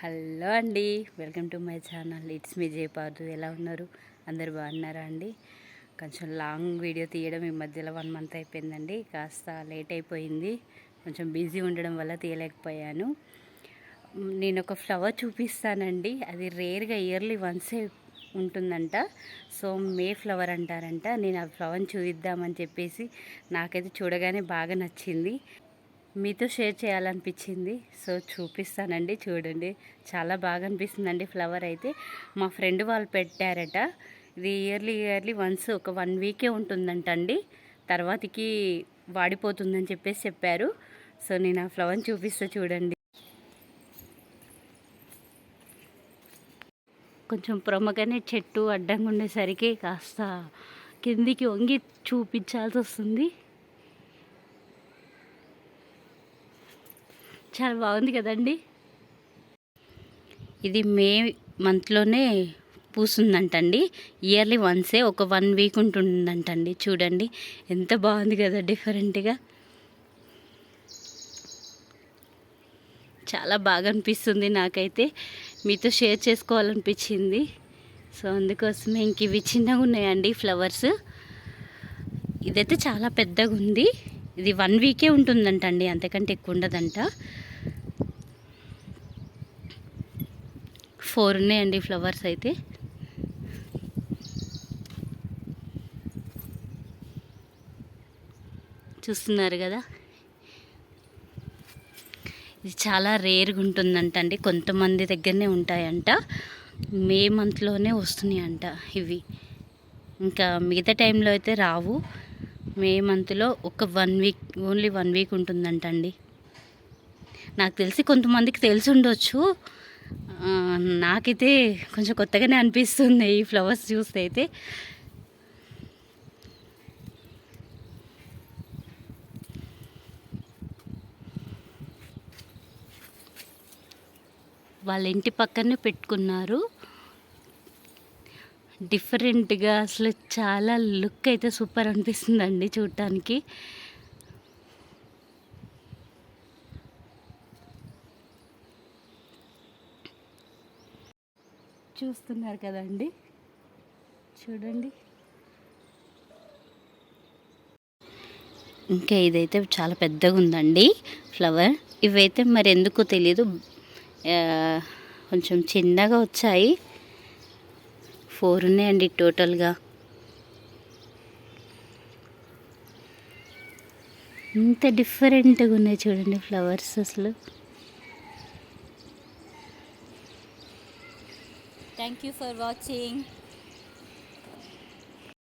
Hello అండి, welcome to my channel. It's me జయపాదు. ఎలా ఉన్నారు? అందరు బాగున్నారా అండి? కొంచెం లాంగ్ వీడియో తీయడం ఈ మధ్యలో 1 మంత్ అయిపోయిందండి. కాస్త లేట్ అయిపోయింది. కొంచెం బిజీ ఉండడం వల్ల తీయలేకపోయాను. నేను ఒక ఫ్లవర్ చూపిస్తానండి. అది రేర్గా ఇయర్లీ వన్సే ఉంటుందంట. సో మే ఫ్లవర్ అంటారంట. నేను ఆ ఫ్లవర్ని చూపిద్దామని చెప్పేసి నాకైతే చూడగానే బాగా నచ్చింది. మీతో షేర్ చేయాలనిపించింది. సో చూపిస్తానండి, చూడండి. చాలా బాగా అనిపిస్తుందండి ఫ్లవర్ అయితే. మా ఫ్రెండ్ వాళ్ళు పెట్టారట. ఇది ఇయర్లీ వన్స్ ఒక 1 వీకే ఉంటుందంట అండి. తర్వాతకి వాడిపోతుందని చెప్పేసి చెప్పారు. సో నేను ఆ ఫ్లవర్ని చూపిస్తా, చూడండి. కొంచెం ప్రొమగనే చెట్టు అడ్డంగా ఉండేసరికి కాస్త కిందికి వంగి చూపించాల్సి వస్తుంది. చాలా బాగుంది కదండి. ఇది మే మంత్లోనే పూస్తుందంటండి. ఇయర్లీ వన్సే ఒక 1 వీక్ ఉంటుందంటండి. చూడండి ఎంత బాగుంది కదా, డిఫరెంట్గా. చాలా బాగా అనిపిస్తుంది నాకైతే. మీతో షేర్ చేసుకోవాలనిపించింది. సో అందుకోసమే ఇంక ఇవి చిన్నగా ఉన్నాయండి ఫ్లవర్స్. ఇదైతే చాలా పెద్దగా ఉంది. ఇది 1 వీకే ఉంటుందంటండి, అంతకంటే ఎక్కువ ఉండదంట. 4 ఉన్నాయండి ఫ్లవర్స్ అయితే. చూస్తున్నారు కదా. ఇది చాలా రేర్గా ఉంటుందంటండి. కొంతమంది దగ్గరనే ఉంటాయంట. మే మంత్లోనే వస్తున్నాయంట ఇవి. ఇంకా మిగతా టైంలో అయితే రావు. మే మంత్లో ఒక 1 వీక్, ఓన్లీ 1 వీక్ ఉంటుందంటండి. నాకు తెలిసి కొంతమందికి తెలిసి ఉండొచ్చు. నాకైతే కొంచెం కొత్తగానే అనిపిస్తుంది ఈ ఫ్లవర్స్ చూస్తే అయితే. వాళ్ళ ఇంటి పక్కనే పెట్టుకున్నారు. డిఫరెంట్గా అసలు చాలా లుక్ అయితే సూపర్ అనిపిస్తుందండి చూడటానికి. చూస్తున్నారు కదండి, చూడండి. ఇంకా ఇదైతే చాలా పెద్దగా ఉందండి ఫ్లవర్. ఇవైతే మరి ఎందుకో తెలియదు, కొంచెం చిన్నగా వచ్చాయి. 4 ఉన్నాయండి టోటల్గా. ఇంత డిఫరెంట్గా ఉన్నాయి చూడండి ఫ్లవర్స్ అసలు. Thank you for watching.